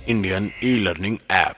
Indian e learning app.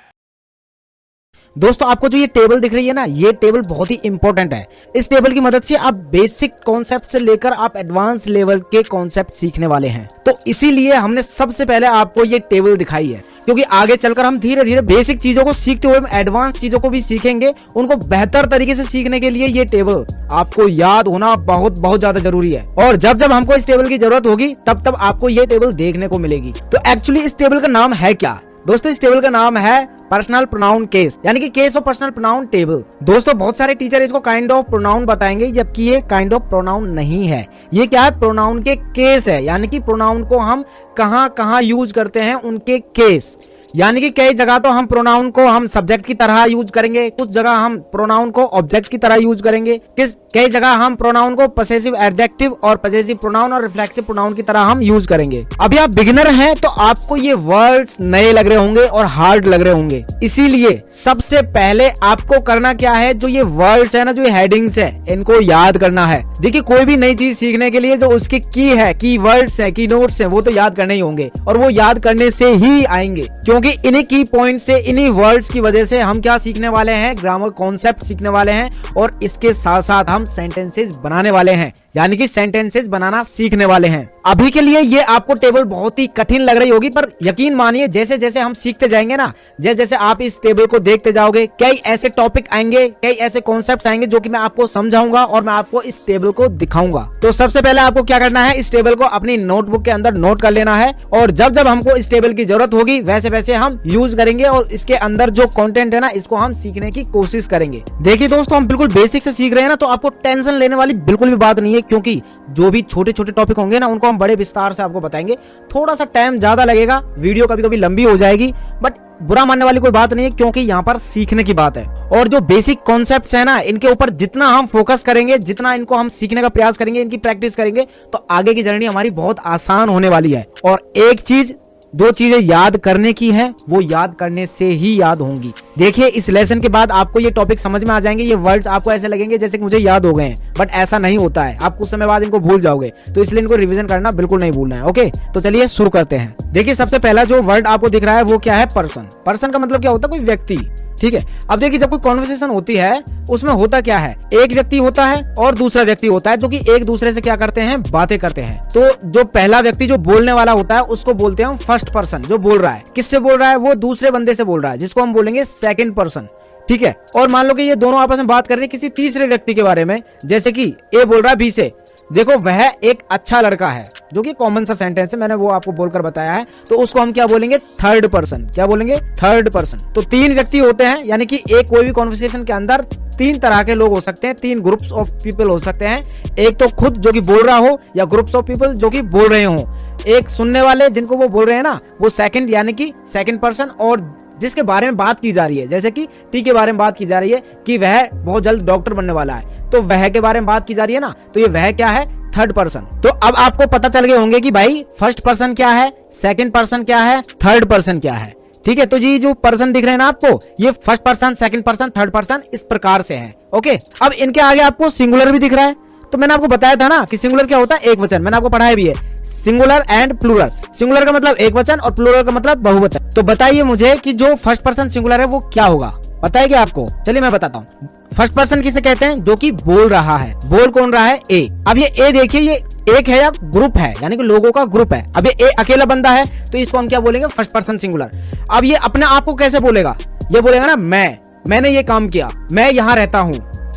दोस्तों आपको जो ये टेबल दिख रही है ना, ये टेबल बहुत ही इंपॉर्टेंट है। इस टेबल की मदद से आप बेसिक कॉन्सेप्ट से लेकर आप एडवांस लेवल के कॉन्सेप्ट सीखने वाले हैं। तो इसीलिए हमने सबसे पहले आपको ये टेबल दिखाई है, क्योंकि आगे चलकर हम धीरे धीरे बेसिक चीजों को सीखते हुए एडवांस चीजों को भी सीखेंगे। उनको बेहतर तरीके से सीखने के लिए ये टेबल आपको याद होना बहुत बहुत ज्यादा जरूरी है। और जब जब हमको इस टेबल की जरूरत होगी तब तब आपको ये टेबल देखने को मिलेगी। तो एक्चुअली इस टेबल का नाम है क्या दोस्तों? इस टेबल का नाम है पर्सनल प्रोनाउन केस, यानी कि case of personal pronoun table. दोस्तों बहुत सारे टीचर इसको काइंड ऑफ प्रोनाउन बताएंगे, जबकि ये काइंड ऑफ प्रोनाउन नहीं है। ये क्या है? प्रोनाउन के केस है, यानी कि प्रोनाउन को हम कहां कहां यूज करते हैं उनके केस। यानी कि कई जगह तो हम प्रोनाउन को हम सब्जेक्ट की तरह यूज करेंगे, कुछ जगह हम प्रोनाउन को ऑब्जेक्ट की तरह यूज करेंगे, कई जगह हम प्रोनाउन को पसेसिव एडजेक्टिव और पसेसिव प्रोनाउन और रिफ्लेक्सिव प्रोनाउन की तरह हम यूज करेंगे। अभी आप बिगिनर हैं तो आपको ये वर्ड्स नए लग रहे होंगे और हार्ड लग रहे होंगे। इसीलिए सबसे पहले आपको करना क्या है, जो ये वर्ड्स है ना, जो ये हेडिंग्स है, इनको याद करना है। देखिए कोई भी नई चीज सीखने के लिए जो उसकी की है, की वर्ड्स है, की नोट्स है, वो तो याद करने ही होंगे और वो याद करने से ही आएंगे, क्योंकि इन्हीं की पॉइंट से, इन्हीं वर्ड्स की वजह से हम क्या सीखने वाले हैं? ग्रामर कॉन्सेप्ट सीखने वाले हैं और इसके साथ साथ हम सेंटेंसेस बनाने वाले हैं, यानी कि सेंटेंसेस बनाना सीखने वाले हैं। अभी के लिए ये आपको टेबल बहुत ही कठिन लग रही होगी, पर यकीन मानिए जैसे जैसे हम सीखते जाएंगे ना, जैसे जैसे आप इस टेबल को देखते जाओगे, कई ऐसे टॉपिक आएंगे, कई ऐसे कॉन्सेप्ट्स आएंगे जो कि मैं आपको समझाऊंगा और मैं आपको इस टेबल को दिखाऊंगा। तो सबसे पहले आपको क्या करना है, इस टेबल को अपनी नोटबुक के अंदर नोट कर लेना है और जब जब हमको इस टेबल की जरूरत होगी वैसे वैसे हम यूज करेंगे और इसके अंदर जो कंटेंट है ना, इसको हम सीखने की कोशिश करेंगे। देखिए दोस्तों हम बिल्कुल बेसिक से सीख रहे हैं ना, तो आपको टेंशन लेने वाली बिल्कुल भी बात नहीं है, क्योंकि जो भी छोटे छोटे टॉपिक होंगे ना, उनको हम बड़े विस्तार से आपको बताएंगे। थोड़ा सा टाइम ज्यादा लगेगा, वीडियो कभी कभी लंबी हो जाएगी, बट बुरा मानने वाली कोई बात नहीं है, क्योंकि यहाँ पर सीखने की बात है। और जो बेसिक कॉन्सेप्ट्स है ना, इनके ऊपर जितना हम फोकस करेंगे, जितना इनको हम सीखने का प्रयास करेंगे, इनकी प्रैक्टिस करेंगे, तो आगे की जर्नी हमारी बहुत आसान होने वाली है। और एक चीज, दो चीजें याद करने की है, वो याद करने से ही याद होंगी। देखिए इस लेसन के बाद आपको ये टॉपिक समझ में आ जाएंगे, ये वर्ड्स आपको ऐसे लगेंगे जैसे कि मुझे याद हो गए हैं, बट ऐसा नहीं होता है। आप कुछ समय बाद इनको भूल जाओगे, तो इसलिए इनको रिवीजन करना बिल्कुल नहीं भूलना है। ओके, तो चलिए शुरू करते हैं। देखिए सबसे पहला जो वर्ड आपको दिख रहा है वो क्या है? पर्सन। पर्सन का मतलब क्या होता है? कोई व्यक्ति। ठीक है, अब देखिए जब कोई कॉन्वर्सेशन होती है उसमें होता क्या है, एक व्यक्ति होता है और दूसरा व्यक्ति होता है, जो कि एक दूसरे से क्या करते हैं? बातें करते हैं। तो जो पहला व्यक्ति जो बोलने वाला होता है उसको बोलते हैं हम फर्स्ट पर्सन। जो बोल रहा है, किससे बोल रहा है? वो दूसरे बंदे से बोल रहा है, जिसको हम बोलेंगे सेकंड पर्सन। ठीक है, और मान लो कि ये दोनों आपस में बात कर रहे हैं किसी तीसरे व्यक्ति के बारे में, जैसे कि ए बोल रहा है बी से, देखो वह एक अच्छा लड़का है, जो कि कॉमन सा सेंटेंस है, मैंने वो आपको बोलकर बताया है। तो उसको हम क्या बोलेंगे? Third person. क्या बोलेंगे? Third person. तो तीन व्यक्ति होते हैं, यानी कि एक कोई भी कॉन्वर्सेशन के अंदर तीन तरह के लोग हो सकते हैं, तीन ग्रुप्स ऑफ पीपल हो सकते हैं। एक तो खुद जो कि बोल रहा हो, या ग्रुप्स ऑफ पीपल जो कि बोल रहे हो। एक सुनने वाले जिनको वो बोल रहे हैं ना, वो सेकंड, यानी कि सेकंड पर्सन। और जिसके बारे में बात की जा रही है, जैसे कि टी के बारे में बात की जा रही है कि वह बहुत जल्द डॉक्टर बनने वाला है, तो वह के बारे में बात की जा रही है ना, तो ये वह क्या है? Third person. तो अब आपको पता चल गए होंगे कि भाई फर्स्ट पर्सन क्या है, सेकंड पर्सन क्या है, थर्ड पर्सन क्या है। ठीक है, तो जी जो पर्सन दिख रहे हैं ना आपको, ये first person, second person, third person, इस प्रकार से है। ओके, अब इनके आगे आपको सिंगुलर भी दिख रहा है। तो मैंने आपको बताया था ना कि सिंगुलर क्या होता है? एक वचन। मैंने आपको पढ़ाया भी है, सिंगुलर एंड प्लूरल। सिंगुलर का मतलब एक वचन और प्लूरल का मतलब बहुवचन। तो बताइए मुझे कि जो फर्स्ट पर्सन सिंगुलर है वो क्या होगा? बताइए आपको? चलिए मैं बताता हूँ। फर्स्ट पर्सन किसे कहते हैं? जो कि बोल रहा है। बोल कौन रहा है? ए। अब ये ए देखिए, ये एक है या ग्रुप है, यानी कि लोगों का ग्रुप है। अब ये ए अकेला बंदा है, तो इसको हम क्या बोलेंगे? First person singular. अब ये अपने आप को कैसे बोलेगा? ये बोलेगा ना मैंने ये काम किया, मैं यहाँ रहता हूँ।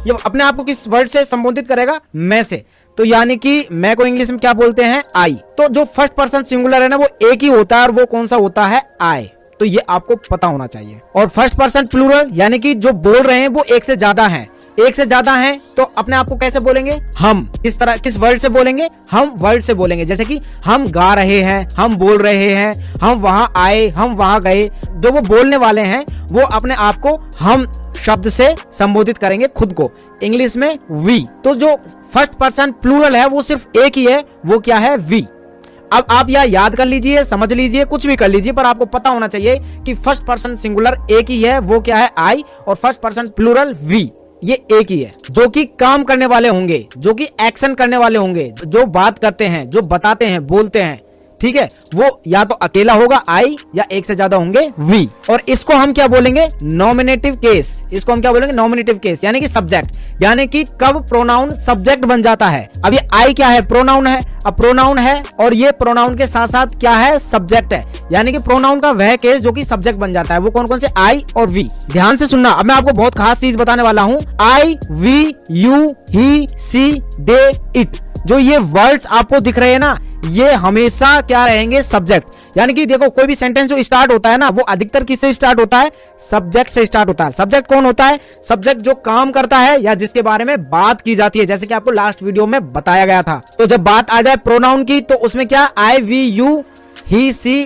ये अपने आप को किस वर्ड से संबोधित करेगा? मैं से। तो यानी कि मैं को इंग्लिश में क्या बोलते हैं? आई। तो जो फर्स्ट पर्सन सिंगुलर है ना, वो एक ही होता है, और वो कौन सा होता है? आई। तो ये आपको पता होना चाहिए। और फर्स्ट पर्सन प्लूरल, यानी कि जो बोल रहे हैं वो एक से ज्यादा हैं। एक से ज्यादा हैं, तो अपने आप को कैसे बोलेंगे? हम। इस तरह किस वर्ड से बोलेंगे? हम वर्ड से बोलेंगे। जैसे कि हम गा रहे हैं, हम बोल रहे हैं, हम वहां आए, हम वहां गए। जो वो बोलने वाले हैं वो अपने आप को हम शब्द से संबोधित करेंगे खुद को, इंग्लिश में वी। तो जो फर्स्ट पर्सन प्लूरल है वो सिर्फ एक ही है, वो क्या है? वी। अब आप यह याद कर लीजिए, समझ लीजिए, कुछ भी कर लीजिए, पर आपको पता होना चाहिए कि फर्स्ट पर्सन सिंगुलर एक ही है, वो क्या है? आई। और फर्स्ट पर्सन प्लूरल वी। ये एक ही है, जो कि काम करने वाले होंगे, जो कि एक्शन करने वाले होंगे, जो बात करते हैं, जो बताते हैं, बोलते हैं। ठीक है, वो या तो अकेला होगा आई या एक से ज्यादा होंगे वी। और इसको हम क्या बोलेंगे, नॉमिनेटिव केस। इसको हम क्या बोलेंगे, नॉमिनेटिव केस, यानी कि सब्जेक्ट, यानी कि कब प्रोनाउन सब्जेक्ट बन जाता है। अब ये आई क्या है, प्रोनाउन है। अब प्रोनाउन है और ये प्रोनाउन के साथ साथ क्या है, सब्जेक्ट है, यानी कि प्रोनाउन का वह केस जो कि सब्जेक्ट बन जाता है। वो कौन कौन से, आई और वी। ध्यान से सुनना, अब मैं आपको बहुत खास चीज बताने वाला हूं। I, we, you, he, she, they, it, जो ये वर्ड्स आपको दिख रहे हैं ना, ये हमेशा क्या रहेंगे, सब्जेक्ट। यानी कि देखो, कोई भी सेंटेंस जो स्टार्ट होता है ना, वो अधिकतर किससे स्टार्ट होता है, सब्जेक्ट से स्टार्ट होता है। सब्जेक्ट कौन होता है, सब्जेक्ट जो काम करता है या जिसके बारे में बात की जाती है, जैसे कि आपको लास्ट वीडियो में बताया गया था। तो जब बात आ जाए प्रोनाउन की, तो उसमें क्या, I, we, you, he, she,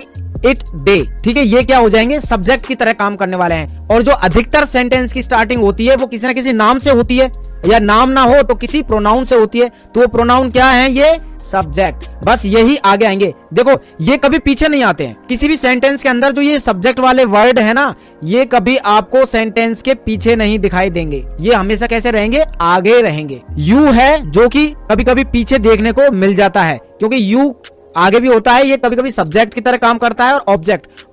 it, they, ठीक है, ये क्या हो जाएंगे, सब्जेक्ट की तरह काम करने वाले हैं। और जो अधिकतर सेंटेंस की स्टार्टिंग होती है वो किसी ना किसी नाम से होती है, या नाम ना हो तो किसी प्रोनाउन से होती है। तो वो प्रोनाउन क्या है, ये सब्जेक्ट। बस यही आगे आएंगे। देखो, ये कभी पीछे नहीं आते हैं किसी भी सेंटेंस के अंदर। जो ये सब्जेक्ट वाले वर्ड है ना, ये कभी आपको सेंटेंस के पीछे नहीं दिखाई देंगे। ये हमेशा कैसे रहेंगे, आगे रहेंगे। यू है जो कि कभी कभी पीछे देखने को मिल जाता है, क्योंकि यू आगे भी होता है। ये कभी कभी सब्जेक्ट की तरह काम करता है। और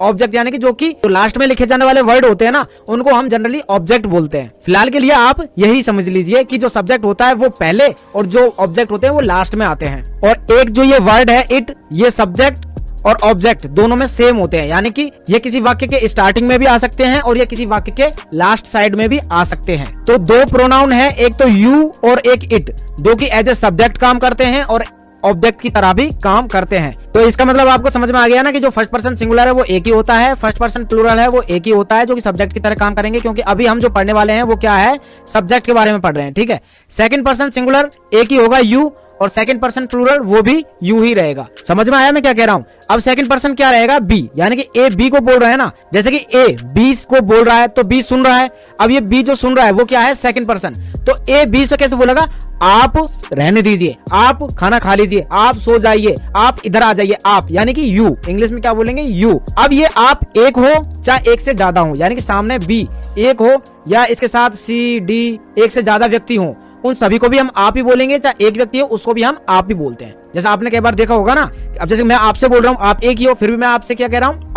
ऑब्जेक्ट यानी कि जो कि लास्ट में लिखे जाने वाले वर्ड होते हैं ना, उनको हम जनरली ऑब्जेक्ट बोलते हैं। फिलहाल के लिए आप यही समझ लीजिए कि जो सब्जेक्ट होता है वो पहले और जो ऑब्जेक्ट होते हैं वो लास्ट में आते हैं। और एक जो ये वर्ड है इट, ये सब्जेक्ट और ऑब्जेक्ट दोनों में सेम होते हैं, यानी कि ये किसी वाक्य के स्टार्टिंग में भी आ सकते हैं और ये किसी वाक्य के लास्ट साइड में भी आ सकते हैं। तो दो प्रोनाउन है, एक तो यू और एक इट, जो कि एज ए सब्जेक्ट काम करते हैं और ऑब्जेक्ट की तरह भी काम करते हैं। तो इसका मतलब आपको समझ में आ गया ना कि जो फर्स्ट पर्सन सिंगुलर है वो एक ही होता है, फर्स्ट पर्सन प्लूरल है वो एक ही होता है, जो कि सब्जेक्ट की तरह काम करेंगे। क्योंकि अभी हम जो पढ़ने वाले हैं वो क्या है, सब्जेक्ट के बारे में पढ़ रहे हैं, ठीक है। सेकंड पर्सन सिंगुलर एक ही होगा, यू, और सेकंड पर्सन प्लूरल वो भी यू ही रहेगा। समझ में आया मैं क्या कह रहा हूं। अब सेकंड पर्सन क्या रहेगा, बी, यानी कि ए बी को बोल रहा है ना, जैसे कि ए बी को बोल रहा है तो बी सुन रहा है। अब ये बी जो सुन रहा है वो क्या है, सेकंड पर्सन। तो ए बी से कैसे बोलेगा, आप रहने दीजिए, आप खाना खा लीजिए, आप सो जाइए, आप इधर आ जाइए, आप, यानी कि यू। इंग्लिश में क्या बोलेंगे, यू। अब ये आप एक हो चाहे एक से ज्यादा हो, यानी कि सामने बी एक हो या इसके साथ सी डी एक से ज्यादा व्यक्ति हो, उन सभी को भी हम आप ही बोलेंगे। चाहे एक व्यक्ति हो उसको भी हम आप ही बोलते हैं। जैसे आपने कई बार देखा होगा ना, अब जैसे मैं आपसे बोल रहा हूं, आप एक ही हो, फिर भी मैं आपसे क्या कह रहा हूं,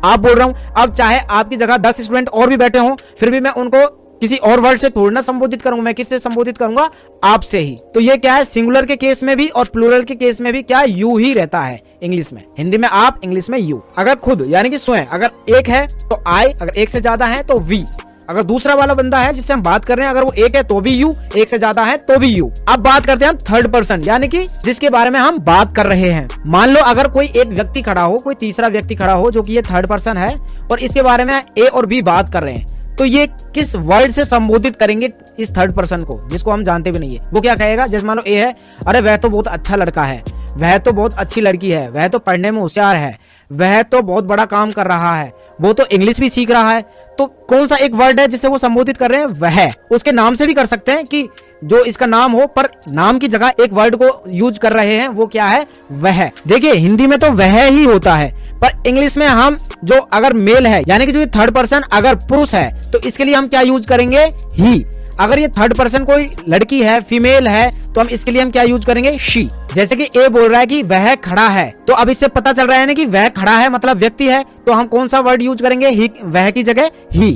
आप बोल रहा हूं। अब चाहे आपकी जगह 10 स्टूडेंट और भी बैठे हों, फिर भी मैं उनको किसी और वर्ड से थोड़ी ना संबोधित करूंगा, मैं किससे संबोधित करूंगा, आपसे ही। तो ये क्या है, सिंगुलर के केस में भी और प्लूरल के केस में भी क्या, यू ही रहता है। इंग्लिश में, हिंदी में आप, इंग्लिश में यू। अगर खुद यानी कि स्वयं, अगर एक है तो आई, अगर एक से ज्यादा है तो वी, अगर दूसरा वाला बंदा है जिससे हम बात कर रहे हैं अगर वो एक है तो भी यू, एक से ज्यादा है तो भी यू। अब बात करते हैं हम थर्ड पर्सन, यानी कि जिसके बारे में हम बात कर रहे हैं। मान लो अगर कोई एक व्यक्ति खड़ा हो, कोई तीसरा व्यक्ति खड़ा हो जो कि ये थर्ड पर्सन है, और इसके बारे में ए और बी बात कर रहे हैं, तो ये किस वर्ड से संबोधित करेंगे इस थर्ड पर्सन को, जिसको हम जानते भी नहीं है। वो क्या कहेगा, जैसे मान लो ए है, अरे वह तो बहुत अच्छा लड़का है, वह तो बहुत अच्छी लड़की है, वह तो पढ़ने में होशियार है, वह तो बहुत बड़ा काम कर रहा है, वो तो इंग्लिश भी सीख रहा है। तो कौन सा एक वर्ड है जिससे वो संबोधित कर रहे हैं, वह। उसके नाम से भी कर सकते हैं कि जो इसका नाम हो, पर नाम की जगह एक वर्ड को यूज कर रहे हैं, वो क्या है, वह। देखिए हिंदी में तो वह ही होता है, पर इंग्लिश में हम जो अगर मेल है, यानी कि जो थर्ड पर्सन अगर पुरुष है, तो इसके लिए हम क्या यूज करेंगे, ही। अगर ये थर्ड पर्सन कोई लड़की है, फीमेल है, तो हम इसके लिए हम क्या यूज करेंगे, शी। जैसे कि ए बोल रहा है कि वह खड़ा है, तो अब इससे पता चल रहा है ना कि वह खड़ा है मतलब व्यक्ति है, तो हम कौन सा वर्ड यूज करेंगे, ही, वह की जगह ही।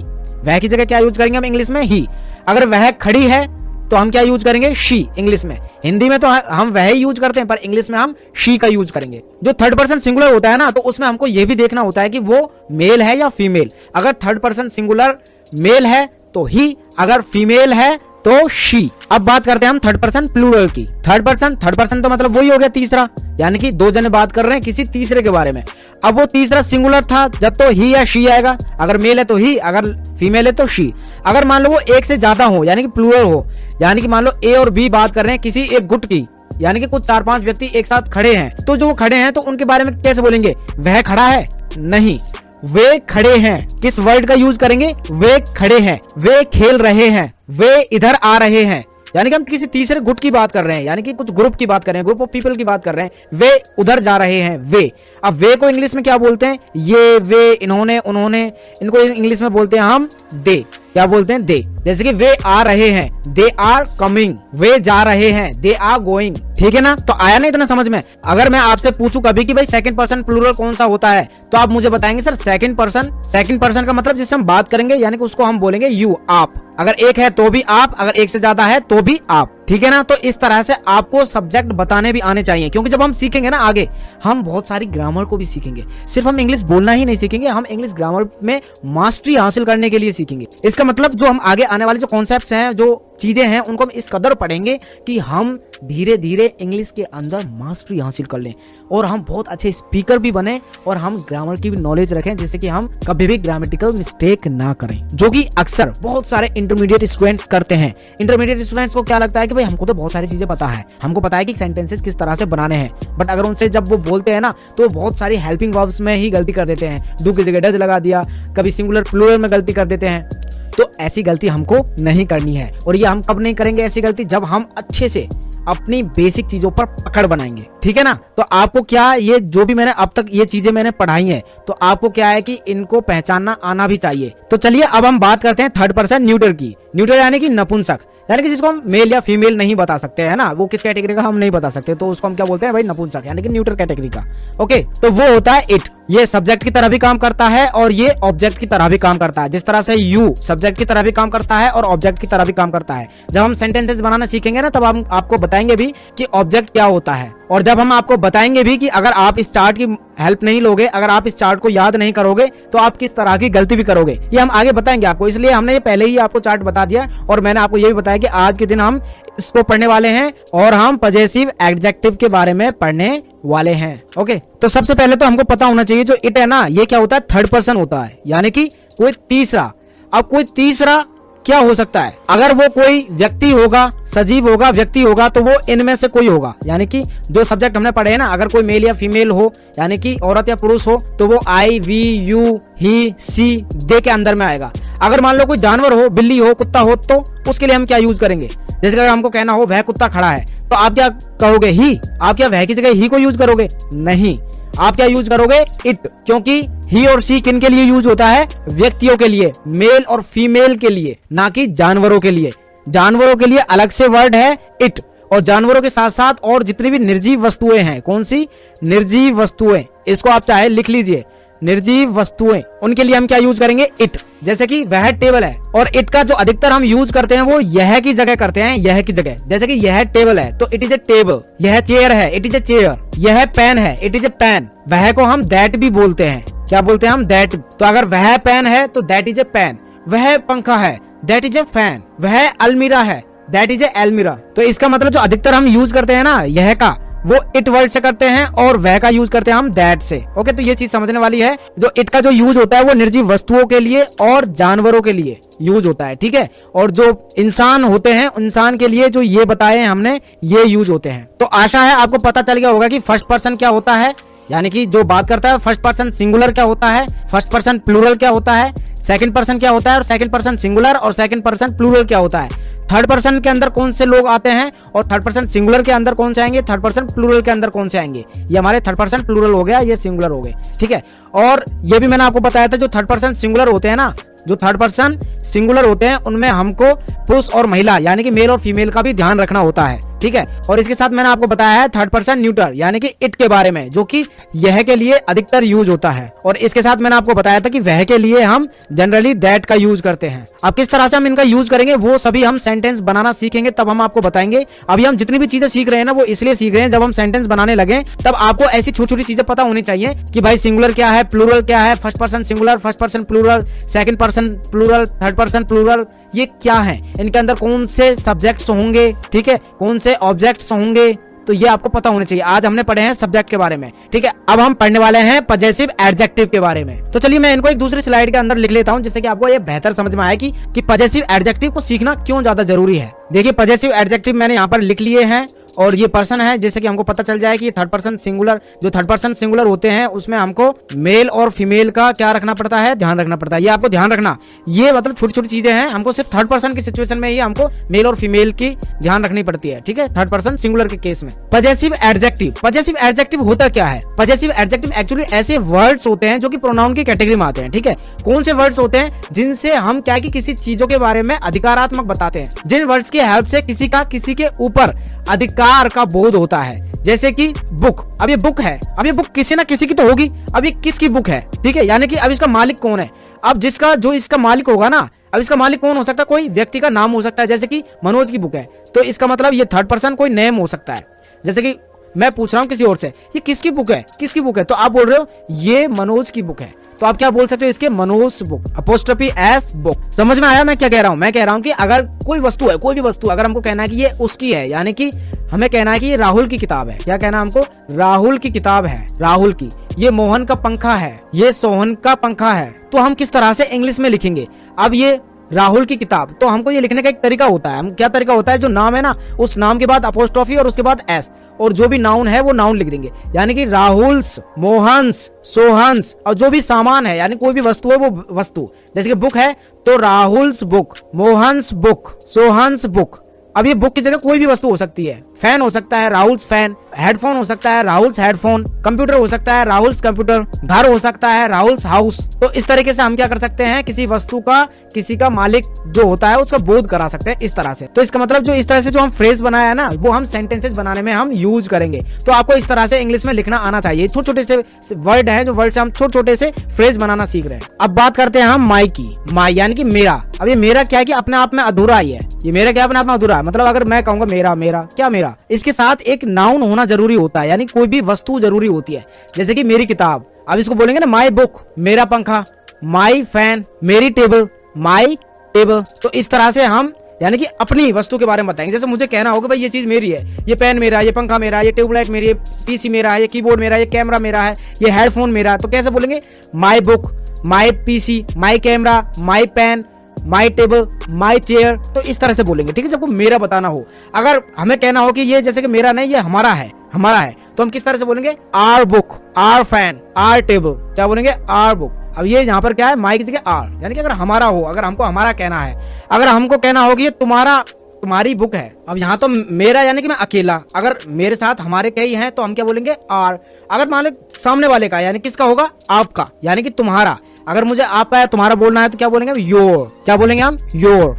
वह की जगह क्या यूज करेंगे हम इंग्लिश में, ही। अगर वह खड़ी है तो हम क्या यूज करेंगे, शी इंग्लिश में। हिंदी में तो हम वह ही यूज करते हैं, पर इंग्लिश में हम शी का यूज करेंगे। जो थर्ड पर्सन सिंगुलर होता है ना, तो उसमें हमको यह भी देखना होता है कि वो मेल है या फीमेल। अगर थर्ड पर्सन सिंगुलर मेल है तो ही, अगर फीमेल है तो शी। अब बात करते हैं हम थर्ड पर्सन प्लूरल की। थर्ड पर्सन तो मतलब वही हो गया तीसरा, यानी कि दो जने बात कर रहे हैं किसी तीसरे के बारे में। अब वो तीसरा सिंगुलर था जब तो ही या शी आएगा, अगर मेल है तो ही, अगर फीमेल है तो शी। अगर मान लो वो एक से ज्यादा हो, यानी कि प्लूरल हो, यानी कि मान लो ए और बी बात कर रहे हैं किसी एक गुट की, यानी कि कुछ 4-5 व्यक्ति एक साथ खड़े हैं, तो जो खड़े हैं तो उनके बारे में कैसे बोलेंगे, वह खड़ा है, नहीं, वे खड़े हैं। किस वर्ड का यूज करेंगे, वे खड़े हैं, वे खेल रहे हैं, वे इधर आ रहे हैं। यानी कि हम किसी तीसरे गुट की बात कर रहे हैं, यानी कि कुछ ग्रुप की बात कर रहे हैं, ग्रुप ऑफ पीपल की बात कर रहे हैं, वे उधर जा रहे हैं, वे। अब वे को इंग्लिश में क्या बोलते हैं, ये, वे, इन्होंने, उन्होंने, इनको इंग्लिश में बोलते हैं हम दे। क्या बोलते हैं दे। जैसे कि वे आ रहे हैं, दे आर कमिंग, वे जा रहे हैं, दे आर गोइंग। ठीक है ना, तो आया ना इतना समझ में। अगर मैं आपसे पूछूं कभी कि भाई सेकंड पर्सन प्लूरल कौन सा होता है, तो आप मुझे बताएंगे सर सेकंड पर्सन का मतलब जिससे हम बात करेंगे, यानी कि उसको हम बोलेंगे यू, आप। अगर एक है तो भी आप, अगर एक से ज्यादा है तो भी आप। ठीक है ना, तो इस तरह से आपको सब्जेक्ट बताने भी आने चाहिए, क्योंकि जब हम सीखेंगे ना आगे, हम बहुत सारी ग्रामर को भी सीखेंगे। सिर्फ हम इंग्लिश बोलना ही नहीं सीखेंगे, हम इंग्लिश ग्रामर में मास्टरी हासिल करने के लिए सीखेंगे। इसका मतलब जो हम आगे आने वाले जो कॉन्सेप्ट्स हैं, जो चीजें हैं, उनको हम इस कदर पढ़ेंगे कि हम धीरे धीरे इंग्लिश के अंदर मास्टरी हासिल कर लें और हम बहुत अच्छे स्पीकर भी बने और हम ग्रामर की भी नॉलेज रखें, जिससे कि हम कभी भी ग्रामेटिकल मिस्टेक ना करें, जो कि अक्सर बहुत सारे इंटरमीडिएट स्टूडेंट्स करते हैं। इंटरमीडिएट स्टूडेंट्स को क्या लगता है कि भाई हमको तो बहुत सारी चीजें पता है, हमको पता है कि सेंटेंसेस किस तरह से बनाने हैं, बट अगर उनसे जब वो बोलते हैं ना, तो बहुत सारी हेल्पिंग वर्ब्स में ही गलती कर देते हैं, डू की जगह डज लगा दिया, कभी सिंगुलर प्लूरल में गलती कर देते हैं। तो ऐसी गलती हमको नहीं करनी है, और ये हम कब नहीं करेंगे ऐसी गलती, जब हम अच्छे से अपनी बेसिक चीजों पर पकड़ बनाएंगे। ठीक है ना, तो आपको क्या, ये जो भी मैंने अब तक ये चीजें मैंने पढ़ाई हैं, तो आपको क्या है कि इनको पहचानना आना भी चाहिए। तो चलिए अब हम बात करते हैं थर्ड पर्सन न्यूटर की। न्यूटर यानी कि नपुंसक, यानी कि जिसको हम मेल या फीमेल नहीं बता सकते हैं ना, वो किस कैटेगरी का हम नहीं बता सकते, तो उसको हम क्या बोलते हैं भाई, नपुंसक, यानी कि न्यूटर कैटेगरी का। ओके, तो वो होता है इट। ये सब्जेक्ट की तरह भी काम करता है और ये ऑब्जेक्ट की तरह भी काम करता है। जिस तरह से यू सब्जेक्ट की तरह भी काम करता है और ऑब्जेक्ट की तरह भी काम करता है। जब हम सेंटेंसेस बनाना सीखेंगे ना, तब हम आपको बताएंगे भी कि ऑब्जेक्ट क्या होता है, और जब हम आपको बताएंगे भी कि अगर आप इस चार्ट की हेल्प नहीं लोगे, अगर आप इस चार्ट को याद नहीं करोगे, तो आप किस तरह की गलती भी करोगे, ये हम आगे बताएंगे आपको। इसलिए हमने ये पहले ही आपको चार्ट बता दिया, और मैंने आपको ये भी बताया कि आज के दिन हम इसको पढ़ने वाले हैं और हम पजेसिव एडजेक्टिव के बारे में पढ़ने वाले हैं। ओके, तो सबसे पहले तो हमको पता होना चाहिए जो इट है ना, ये क्या होता है, थर्ड पर्सन होता है, यानी कि कोई तीसरा। अब कोई तीसरा क्या हो सकता है, अगर वो कोई व्यक्ति होगा, सजीव होगा, व्यक्ति होगा, तो वो इनमें से कोई होगा। यानी कि जो सब्जेक्ट हमने पढ़े हैं ना, अगर कोई मेल या फीमेल हो, यानी कि औरत या पुरुष हो, तो वो आई, वी, यू, ही, सी, दे के अंदर में आएगा। अगर मान लो कोई जानवर हो, बिल्ली हो, कुत्ता हो, तो उसके लिए हम क्या यूज करेंगे। जैसे अगर हमको कहना हो वह कुत्ता खड़ा है, तो आप क्या कहोगे, ही। आप क्या वह की जगह ही को यूज करोगे, नहीं, आप क्या यूज करोगे, इट, क्योंकि ही और सी किन के लिए यूज होता है, व्यक्तियों के लिए, मेल और फीमेल के लिए, ना कि जानवरों के लिए। जानवरों के लिए अलग से वर्ड है इट, और जानवरों के साथ साथ और जितनी भी निर्जीव वस्तुएं हैं, कौन सी, निर्जीव वस्तुएं, इसको आप चाहे लिख लीजिए, निर्जीव वस्तुएं, उनके लिए हम क्या यूज करेंगे, इट। जैसे कि वह टेबल है, और इट का जो अधिकतर हम यूज करते हैं वो यह की जगह करते हैं, यह की जगह। जैसे कि यह टेबल है तो इट इज ए टेबल, यह चेयर है, इट इज ए चेयर, यह पेन है, इट इज ए पेन। वह को हम दैट भी बोलते हैं, क्या बोलते हैं हम, दैट। तो अगर वह पेन है तो दैट इज ए पेन, वह पंखा है, दैट इज ए फैन, वह अलमीरा है, दैट इज ए अलमीरा। तो इसका मतलब जो अधिकतर हम यूज करते हैं ना यह का, वो इट वर्ड से करते हैं, और वह का यूज करते हैं हम दैट से। ओके, तो ये चीज समझने वाली है। जो इट का जो यूज होता है वो निर्जीव वस्तुओं के लिए और जानवरों के लिए यूज होता है, ठीक है। और जो इंसान होते हैं, इंसान के लिए जो ये बताए हैं हमने, ये यूज होते हैं। तो आशा है आपको पता चल गया होगा कि फर्स्ट पर्सन क्या होता है, यानी कि जो बात करता है फर्स्ट पर्सन सिंगुलर क्या होता है, फर्स्ट पर्सन प्लूरल क्या होता है, सेकंड पर्सन क्या होता है, और सेकंड पर्सन सिंगुलर और सेकंड पर्सन प्लूरल क्या होता है, थर्ड पर्सन के अंदर कौन से लोग आते हैं, और थर्ड पर्सन सिंगुलर के अंदर कौन से आएंगे, थर्ड पर्सन प्लूरल के अंदर कौन से आएंगे। ये हमारे थर्ड पर्सन प्लूरल हो गया, ये सिंगुलर हो गए, ठीक है। और ये भी मैंने आपको बताया था, जो थर्ड पर्सन सिंगुलर होते हैं ना, जो थर्ड पर्सन सिंगुलर होते हैं, उनमें हमको पुरुष और महिला यानी कि मेल और फीमेल का भी ध्यान रखना होता है, ठीक है। और इसके साथ मैंने आपको बताया है थर्ड पर्सन न्यूटर यानी कि इट के बारे में, जो कि यह के लिए अधिकतर यूज होता है। और इसके साथ मैंने आपको बताया था कि वह के लिए हम जनरली दैट का यूज करते हैं। अब किस तरह से हम इनका यूज करेंगे वो सभी हम सेंटेंस बनाना सीखेंगे, तब हम आपको बताएंगे। अभी हम जितनी भी चीजें सीख रहे हैं ना, वो इसलिए सीख रहे हैं, जब हम सेंटेंस बनाने लगे तब आपको ऐसी छोटी छोटी चीजें पता होनी चाहिए कि भाई सिंगुलर क्या है, प्लूरल क्या है, first person singular, first person plural, second person plural, third person plural, ये क्या है, इनके अंदर कौन से सब्जेक्ट्स होंगे, ठीक है, कौन से ऑब्जेक्ट्स होंगे, तो ये आपको पता होने चाहिए। आज हमने पढ़े हैं सब्जेक्ट के बारे में, ठीक है। अब हम पढ़ने वाले हैं पजेसिव एडजेक्टिव के बारे में। तो चलिए मैं इनको एक दूसरी स्लाइड के अंदर लिख लेता हूं, जिससे कि आपको ये बेहतर समझ में आए कि पजेसिव एडजेक्टिव को सीखना क्यों ज्यादा जरूरी है। देखिए पजेसिव एडजेक्टिव मैंने यहाँ पर लिख लिए हैं, और ये पर्सन है, जैसे कि हमको पता चल जाए कि थर्ड पर्सन सिंगुलर, जो थर्ड पर्सन सिंगुलर होते हैं उसमें हमको मेल और फीमेल का क्या रखना पड़ता है, ध्यान रखना पड़ता है। ये आपको ध्यान रखना, ये मतलब छोटी छोटी चीजें हैं, हमको सिर्फ थर्ड पर्सन की सिचुएशन में ही हमको मेल और फीमेल की ध्यान रखनी पड़ती है, ठीक है, थर्ड पर्सन सिंगुलर के केस में। पजेसिव एडजेक्टिव, पजेसिव एडजेक्टिव होता क्या है? पजेसिव एडजेक्टिव एक्चुअली ऐसे वर्ड्स होते हैं जो कि प्रोनाउन की कैटेगरी में आते हैं, ठीक है। कौन से वर्ड्स होते हैं? जिनसे हम क्या कि किसी चीजों के बारे में अधिकारात्मक बताते हैं, जिन वर्ड्स की हेल्प से किसी के ऊपर अधिकार का बोध होता है। जैसे कि बुक, अब ये बुक है, अब ये बुक किसी ना किसी की तो होगी, अब ये किसकी बुक है, ठीक है, यानी कि अब इसका मालिक कौन है? अब जो इसका मालिक होगा ना, अब इसका मालिक कौन हो सकता है? कोई व्यक्ति का नाम हो सकता है, जैसे कि मनोज की बुक है, तो इसका मतलब ये थर्ड पर्सन कोई नेम हो सकता है। जैसे कि मैं पूछ रहा हूं किसी और से, ये किसकी बुक है, किसकी बुक है, तो आप बोल रहे हो ये मनोज की बुक है, तो आप क्या बोल सकते हो? इसके Manoj book, apostrophe S book. समझ में आया मैं क्या कह रहा हूं? मैं कह रहा हूं कि अगर कोई वस्तु है, कोई भी वस्तु, अगर हमको कहना है कि ये उसकी है, यानी कि हमें कहना है कि ये राहुल की किताब है, क्या कहना है हमको? राहुल की किताब है, राहुल की। ये मोहन का पंखा है, ये सोहन का पंखा है, तो हम किस तरह से इंग्लिश में लिखेंगे? अब ये राहुल की किताब, तो हमको ये लिखने का एक तरीका होता है। हम क्या तरीका होता है? जो नाम है ना, उस नाम के बाद अपोस्ट्रोफी और उसके बाद एस, और जो भी नाउन है वो नाउन लिख देंगे, यानी कि राहुल्स, मोहन्स, सोहन्स, और जो भी सामान है यानी कोई भी वस्तु है वो वस्तु, जैसे कि बुक है तो Rahul's book, Mohan's book, Sohan's book. अब ये बुक की जगह कोई भी वस्तु हो सकती है, फैन हो सकता है, राहुल्स फैन, हेडफोन हो सकता है, राहुल्स हेडफोन, कंप्यूटर हो सकता है, राहुल्स कंप्यूटर, घर हो सकता है, राहुल्स हाउस। तो इस तरीके से हम क्या कर सकते हैं? किसी वस्तु का किसी का मालिक जो होता है उसका बोध करा सकते हैं इस तरह से। तो इसका मतलब जो इस तरह से जो हम फ्रेज बनाया है ना, वो हम सेंटेंसेस बनाने में हम यूज करेंगे। तो आपको इस तरह से इंग्लिश में लिखना आना चाहिए। छोटे छोटे से वर्ड है, जो वर्ड से हम छोटे छोटे से फ्रेज बनाना सीख रहे हैं। अब बात करते हैं हम माई की। माई यानी कि मेरा। अब ये मेरा क्या है कि अपने आप में अधूरा ही है, ये मेरा क्या अपने आप में अधूरा है, मतलब अगर मैं कहूंगा मेरा, मेरा क्या मेरा, इसके साथ एक नाउन होना जरूरी होता है, यानी कोई भी वस्तु जरूरी होती है। जैसे कि मेरी किताब, अब इसको बोलेंगे ना माई बुक, मेरा पंखा, माई फैन, मेरी टेबल, माई टेबल। तो इस तरह से हम यानी कि अपनी वस्तु के बारे में बताएंगे। जैसे मुझे कहना होगा भाई ये चीज मेरी है, ये पेन मेरा है, ये पंखा मेरा है, ये ट्यूबलाइट मेरी है, पीसी मेरा है, ये कीबोर्ड मेरा है, ये कैमरा मेरा है, ये हेडफोन मेरा है। तो कैसे बोलेंगे? My book, my PC, my camera, my pen, my table, my chair. तो इस तरह से बोलेंगे, ठीक है, जब मेरा बताना हो। अगर हमें कहना हो कि ये जैसे कि मेरा नहीं, ये हमारा है, हमारा है, तो हम किस तरह से बोलेंगे? Are book, are fan, are table. क्या बोलेंगे? Are book. अब ये यहाँ पर क्या है? माई की जगह आर, यानी कि अगर हमारा हो, अगर हमको हमारा कहना है, अगर हमको कहना हो कि ये तुम्हारी बुक है। अब यहाँ तो मेरा यानी कि मैं अकेला, अगर मेरे साथ हमारे कई हैं तो हम क्या बोलेंगे? आर। अगर मान लो सामने वाले का, यानी किसका होगा? आपका, यानी कि तुम्हारा। अगर मुझे आपका या तुम्हारा बोलना है तो क्या बोलेंगे? योर। क्या बोलेंगे हम? योर।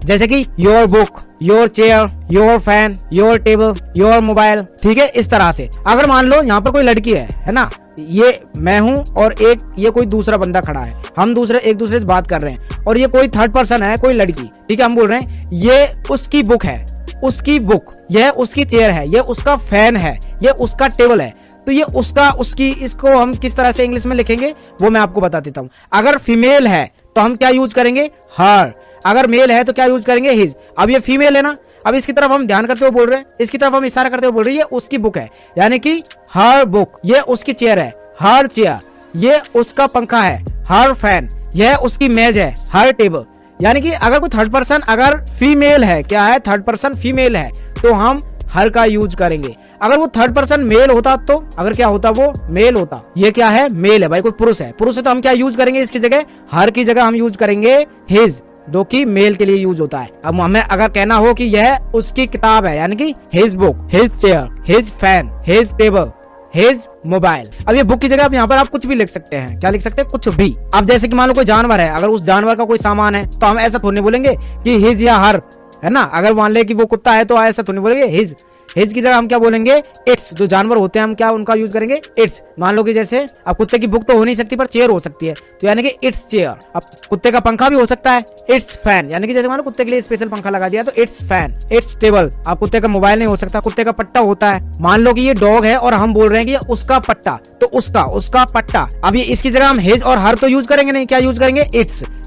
जैसे कि your book, your chair, your fan, your table, your mobile, ठीक है, इस तरह से। अगर मान लो यहाँ पर कोई लड़की है ना, ये मैं हूं और एक ये कोई दूसरा बंदा खड़ा है, हम एक दूसरे से बात कर रहे हैं, और ये कोई थर्ड पर्सन है, कोई लड़की, ठीक है, हम बोल रहे हैं ये उसकी बुक है, उसकी बुक, यह उसकी चेयर है, ये उसका फैन है, ये उसका टेबल है। तो ये उसका, उसकी, इसको हम किस तरह से इंग्लिश में लिखेंगे वो मैं आपको बता देता हूं। अगर फीमेल है तो हम क्या यूज करेंगे? हर। अगर मेल है तो क्या यूज करेंगे? हिज। अब ये फीमेल है ना, अब इसकी तरफ हम ध्यान करते हुए बोल रहे हैं, इसकी तरफ हम इशारा करते हुए बोल रहे हैं ये उसकी बुक है, यानी कि हर बुक, ये उसकी चेयर है, हर चेयर, ये उसका पंखा है, हर फैन, यह उसकी मेज है, हर टेबल। यानी कि अगर कोई थर्ड पर्सन अगर फीमेल है, क्या है? थर्ड पर्सन फीमेल है, तो हम हर का यूज करेंगे। अगर वो थर्ड पर्सन मेल होता तो, अगर क्या होता? वो मेल होता। ये क्या है? मेल है भाई, कोई पुरुष है, पुरुष है तो हम क्या यूज करेंगे? इसकी जगह, हर की जगह हम यूज करेंगे हिज, जो कि मेल के लिए यूज होता है। अब हमें अगर कहना हो कि यह उसकी किताब है, यानी कि his book, his chair, his fan, his table, his mobile. अब ये बुक की जगह यहाँ पर आप कुछ भी लिख सकते हैं। क्या लिख सकते हैं? कुछ भी। अब जैसे कि मान लो कोई जानवर है, अगर उस जानवर का कोई सामान है तो हम ऐसा थोड़ी बोलेंगे कि हिज या हर, है ना। अगर मान ले कि वो कुत्ता है तो ऐसा थोड़ी बोलेंगे हिज। हिज की जगह हम क्या बोलेंगे? इट्स। जो जानवर होते हैं हम क्या उनका यूज करेंगे? इट्स। मान लो कि जैसे अब कुत्ते की बुक तो हो नहीं सकती पर चेयर हो सकती है, तो यानी कि इट्स चेयर। अब कुत्ते का पंखा भी हो सकता है, इट्स फैन, यानी कि जैसे मान लो कुत्ते के लिए स्पेशल पंखा लगा दिया तो इट्स फैन। It's table. अब कुत्ते का मोबाइल नहीं हो सकता, कुत्ते का पट्टा होता है। मान लो कि ये डॉग है और हम बोल रहे हैं कि ये उसका पट्टा, तो उसका पट्टा। अब ये इसकी जगह हम हिज और हर तो यूज करेंगे नहीं, क्या यूज करेंगे?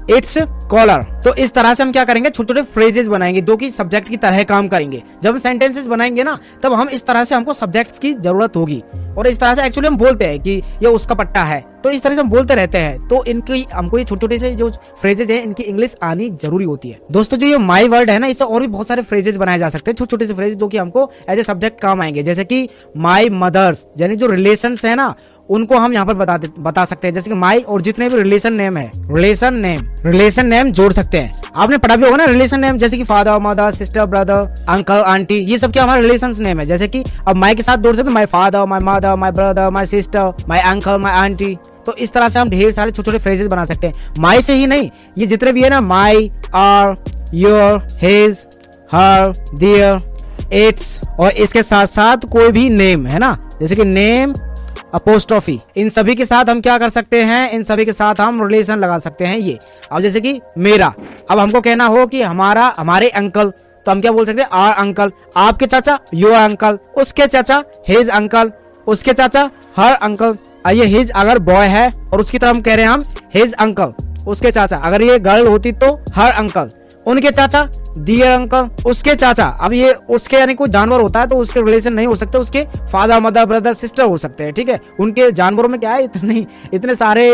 It's collar. तो इस तरह से हम क्या करेंगे? छोटे छोटे फ्रेजेस बनाएंगे जो कि सब्जेक्ट की तरह काम करेंगे। जब हम सेंटेंसेस बनाएंगे ना ना, तब हम इस तरह से हमको सब्जेक्ट्स की जरूरत होगी और इस तरह से एक्चुअली हम बोलते हैं कि ये उसका पट्टा है, तो इस तरह से हम बोलते रहते हैं। तो इनकी हमको ये छोटे छोटे से जो फ्रेजेज हैं इनकी इंग्लिश आनी जरूरी होती है। दोस्तों जो ये माई वर्ड है ना, इससे और भी बहुत सारे फ्रेजेज बनाए जा सकते हैं, छोटे छोटे से फ्रेज जो कि हमको एज ए सब्जेक्ट काम आएंगे। जैसे कि माई मदर्स, यानी जो रिलेशंस है ना उनको हम यहाँ पर बता सकते हैं। जैसे कि माई और जितने भी रिलेशन नेम है, रिलेशन नेम जोड़ सकते हैं। आपने पढ़ा भी होगा ना रिलेशन नेम, जैसे कि father mother sister brother uncle aunty, ये सब क्या हमारे रिलेशन नेम है। जैसे कि अब माई के साथ जोड़ सकते हैं my father my mother my brother my sister my uncle my aunty. तो इस तरह से हम ढेर सारे छोटे छोटे फ्रेजेस बना सकते हैं। माई से ही नहीं, ये जितने भी है ना, my, our, your, his, her, their, its, और इसके साथ साथ कोई भी नेम है ना, जैसे कि नेम अपोस्ट्रोफी, इन सभी के साथ हम क्या कर सकते हैं, इन सभी के साथ हम रिलेशन लगा सकते हैं। ये अब जैसे कि मेरा, अब हमको कहना हो कि हमारे अंकल, तो हम क्या बोल सकते हैं, आर अंकल। आपके चाचा योर अंकल, उसके चाचा हिज अंकल, उसके चाचा हर अंकल। ये हिज अगर बॉय है और उसकी तरफ हम कह रहे हैं हम हिज अंकल, उसके चाचा। अगर ये गर्ल होती तो हर अंकल, उनके चाचा डियर अंकल, उसके चाचा। अब ये उसके यानी कोई जानवर होता है तो उसके रिलेशन नहीं हो सकते, उसके फादर मदर ब्रदर सिस्टर हो सकते हैं, ठीक है। उनके जानवरों में क्या है, इतने सारे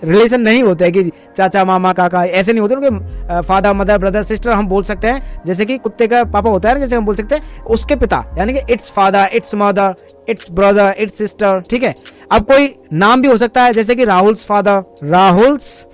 रिलेशन नहीं होते हैं कि चाचा मामा काका, ऐसे नहीं होते। उनके फादर मदर ब्रदर सिस्टर हम बोल सकते हैं। जैसे कि कुत्ते का पापा होता है ना, जैसे हम बोल सकते हैं उसके पिता, यानी कि it's father, it's mother, it's brother, it's sister, ठीक है। अब कोई नाम भी हो सकता है, जैसे कि राहुल्स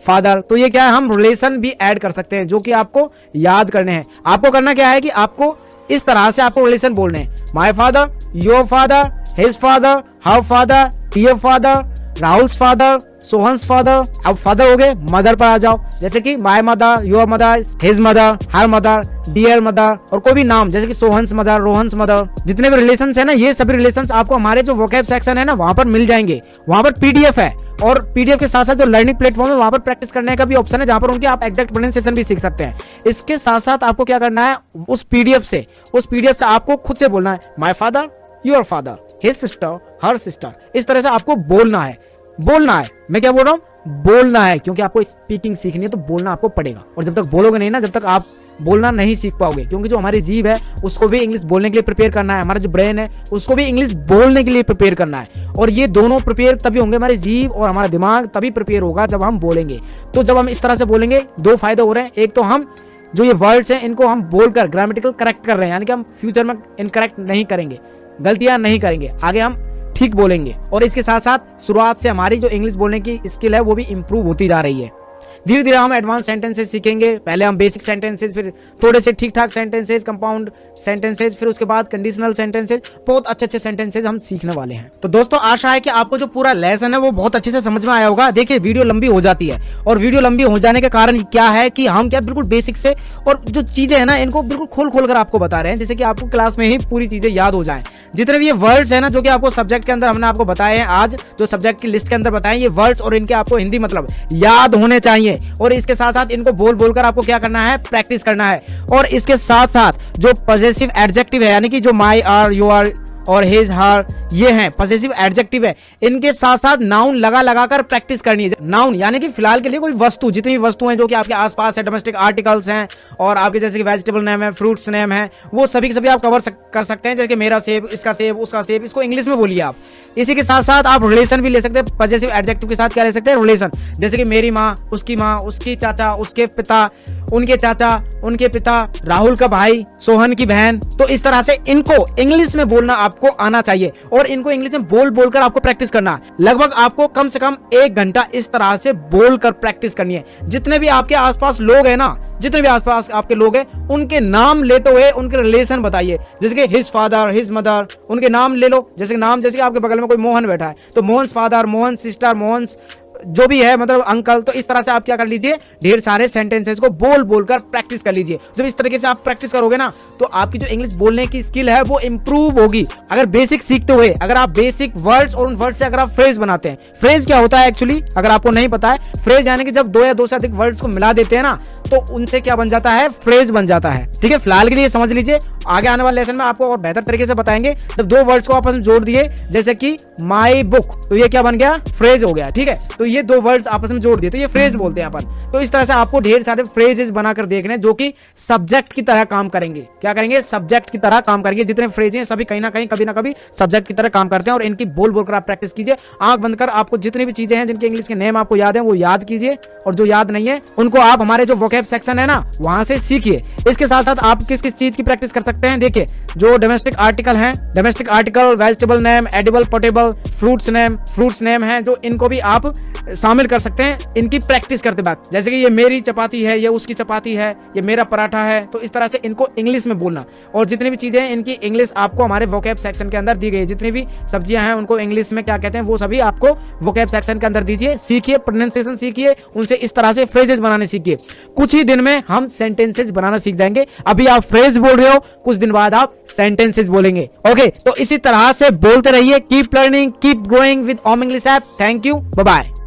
फादर, तो ये क्या है, हम रिलेशन भी ऐड कर सकते हैं जो कि आपको याद करने हैं। आपको करना क्या है कि आपको इस तरह से आपको रिलेशन बोलने हैं, my father, your father, his father, her father, dear father, Rahul's father, Sohan's father. अब फादर हो गए, मदर पर आ जाओ, जैसे कि my mother, your mother, his mother, her mother, dear mother, और कोई भी नाम जैसे कि सोहन्स मदर, रोहन्स मदर। जितने भी रिलेशंस है ना, ये सभी रिलेशंस आपको हमारे जो वोकैब सेक्शन है ना वहां पर मिल जाएंगे। वहां पर पीडीएफ है और पीडीएफ के साथ साथ जो लर्निंग प्लेटफॉर्म है वहां पर प्रैक्टिस करने का भी ऑप्शन है, जहां पर उनके आप एग्जैक्ट प्रोनाउंसिएशन भी सीख सकते हैं। इसके साथ साथ आपको क्या करना है, उस पीडीएफ से आपको खुद से बोलना है, my father, your father, his sister, her sister. इस तरह से आपको बोलना है। मैं क्या बोल रहा हूँ, बोलना है, क्योंकि आपको स्पीकिंग सीखनी है तो बोलना आपको पड़ेगा। और जब तक बोलोगे नहीं ना, जब तक आप बोलना नहीं सीख पाओगे, क्योंकि जो हमारी जीभ है उसको भी इंग्लिश बोलने के लिए प्रिपेयर करना है, हमारा जो ब्रेन है उसको भी इंग्लिश बोलने के लिए प्रिपेयर करना है। और ये दोनों प्रिपेयर तभी होंगे, हमारी जीभ और हमारा दिमाग तभी प्रिपेयर होगा जब हम बोलेंगे। तो जब हम इस तरह से बोलेंगे, दो फायदे हो रहे हैं। एक तो हम जो ये वर्ड्स हैं इनको हम बोलकर ग्रामेटिकल करेक्ट कर रहे हैं, यानी कि हम फ्यूचर में इनकरेक्ट नहीं करेंगे, गलतियां नहीं करेंगे, आगे हम ठीक बोलेंगे। और इसके साथ साथ शुरुआत से हमारी जो इंग्लिश बोलने की स्किल है वो भी इंप्रूव होती जा रही है। धीरे धीरे हम एडवांस सेंटेंसेस सीखेंगे। पहले हम बेसिक सेंटेंसेस, फिर थोड़े से ठीक ठाक सेंटेंसेस, कंपाउंड सेंटेंसेस, फिर उसके बाद कंडीशनल सेंटेंसेस, बहुत अच्छे अच्छे सेंटेंसेस हम सीखने वाले हैं। तो दोस्तों आशा है कि आपको जो पूरा लेसन है वो बहुत अच्छे से समझ में आया होगा। देखिए वीडियो लंबी हो जाती है, और वीडियो लंबी हो जाने के कारण क्या है कि हम क्या बिल्कुल बेसिक से और जो चीजें है ना इनको बिल्कुल खोल कर आपको बता रहे हैं, जैसे कि आपको क्लास में ही पूरी चीजें याद हो जाए। जितने भी ये वर्ड्स है ना जो कि आपको सब्जेक्ट के अंदर हमने आपको बताए हैं, आज जो सब्जेक्ट की लिस्ट के अंदर बताए, ये वर्ड्स और इनके आपको हिंदी मतलब याद होने चाहिए। और इसके साथ साथ इनको बोलकर आपको क्या करना है, प्रैक्टिस करना है। और इसके साथ साथ जो पॉजेसिव एडजेक्टिव है, यानी कि जो माई, आर, यू आर और हिज, हर, ये हैं पॉजेसिव एडजेक्टिव है, इनके साथ साथ नाउन लगा कर प्रैक्टिस करनी है। नाउन यानी कि फिलहाल के लिए कोई वस्तु, जितनी भी वस्तु हैं जो कि आपके आसपास है, डोमेस्टिक आर्टिकल्स हैं और आपके जैसे कि वेजिटेबल नेम है, फ्रूट्स नेम है, वो सभी के सभी आप कवर कर सकते हैं। जैसे कि मेरा सेब, इसका सेब, उसका सेब, इसको इंग्लिश में बोलिए आप। इसी के साथ साथ आप रिलेशन भी ले सकते हैं, पॉजेसिव एडजेक्टिव के साथ क्या ले सकते हैं, रिलेशन। जैसे कि मेरी माँ, उसकी चाचा, उसके पिता, उनके चाचा, उनके पिता, राहुल का भाई, सोहन की बहन। तो इस तरह से इनको इंग्लिश में बोलना आपको आना चाहिए और इनको इंग्लिश में बोलकर आपको प्रैक्टिस करना। लगभग आपको कम से कम 1 घंटा इस तरह से बोलकर प्रैक्टिस करनी है। जितने भी आपके आसपास लोग हैं ना, जितने भी आसपास आपके लोग हैं, उनके नाम लेते हुए उनके रिलेशन बताइए। जैसे कि हिज फादर, हिज मदर, उनके नाम ले लो। जैसे कि आपके बगल में कोई मोहन बैठा है तो मोहन फादर, मोहन सिस्टर, मोहन जो भी है मतलब अंकल। तो इस तरह से आप क्या कर लीजिए, ढेर सारे सेंटेंसेस को बोलकर प्रैक्टिस कर लीजिए। जब इस तरीके से आप प्रैक्टिस करोगे ना तो आपकी जो इंग्लिश बोलने की स्किल है वो इंप्रूव होगी। अगर बेसिक सीखते हुए, अगर आप बेसिक वर्ड्स और उन वर्ड्स से अगर आप फ्रेज बनाते हैं, फ्रेज क्या होता है एक्चुअली, अगर आपको नहीं पता है, फ्रेज यानी कि जब 2 या 2 से अधिक वर्ड्स को मिला देते हैं ना तो तो उनसे क्या बन जाता है, फ्रेज बन जाता है। ठीक है, फिलहाल के लिए समझ लीजिए, आगे आने वाले लेसन में आपको और बेहतर तरीके से बताएंगे। जब दो वर्ड्स को आपस में जोड़ दिए, जैसे कि माई बुक, तो ये क्या बन गया, फ्रेज हो गया। ठीक है, तो ये दो वर्ड्स आपस में जोड़ दिए तो ये फ्रेज बोलते हैं अपन। तो इस तरह से आपको ढेर सारे फ्रेजेस बनाकर देखने जो कि सब्जेक्ट की तरह काम करेंगे। क्या करेंगे, सब्जेक्ट की तरह काम करेंगे। जितने फ्रेज हैं सभी कहीं ना कहीं कभी ना कभी सब्जेक्ट की तरह काम करते हैं और इनकी बोल बोलकर आप प्रैक्टिस कीजिए। आंख बंद कर आपको जितनी भी चीजें हैं जिनके इंग्लिश के नेम आपको याद है वो याद कीजिए, और जो याद नहीं है उनको आप हमारे जो वोकैब सेक्शन है ना वहां से सीखिए। इसके साथ साथ आप किस किस चीज की प्रैक्टिस कर सकते हैं, देखिए जो डोमेस्टिक आर्टिकल हैं, domestic article, vegetable name, edible, portable, fruits name हैं, जो इनको भी आप शामिल कर सकते हैं इनकी प्रैक्टिस करते वक्त। जैसे कि ये मेरी चपाती है, ये उसकी चपाती है, ये मेरा पराठा है, तो इस तरह से इनको इंग्लिश में बोलना। और जितनी भी चीजें हैं इनकी इंग्लिश आपको हमारे वोकैब सेक्शन के अंदर दी गई है। जितनी भी सब्जियां हैं उनको इंग्लिश में क्या कहते हैं वो सभी आपको वोकैब सेक्शन के अंदर दीजिए, सीखिए, प्रोनाउंसिएशन सीखिए, उनसे इस तरह से फ्रेजेस बनाने सीखिए। कुछ ही दिन में हम सेंटेंसेस बनाना सीख जाएंगे। अभी आप फ्रेज बोल रहे हो, कुछ दिन बाद आप सेंटेंसेस बोलेंगे। ओके, तो इसी तरह से बोलते रहिए। Keep learning, keep growing with Om English app. Thank you, bye bye.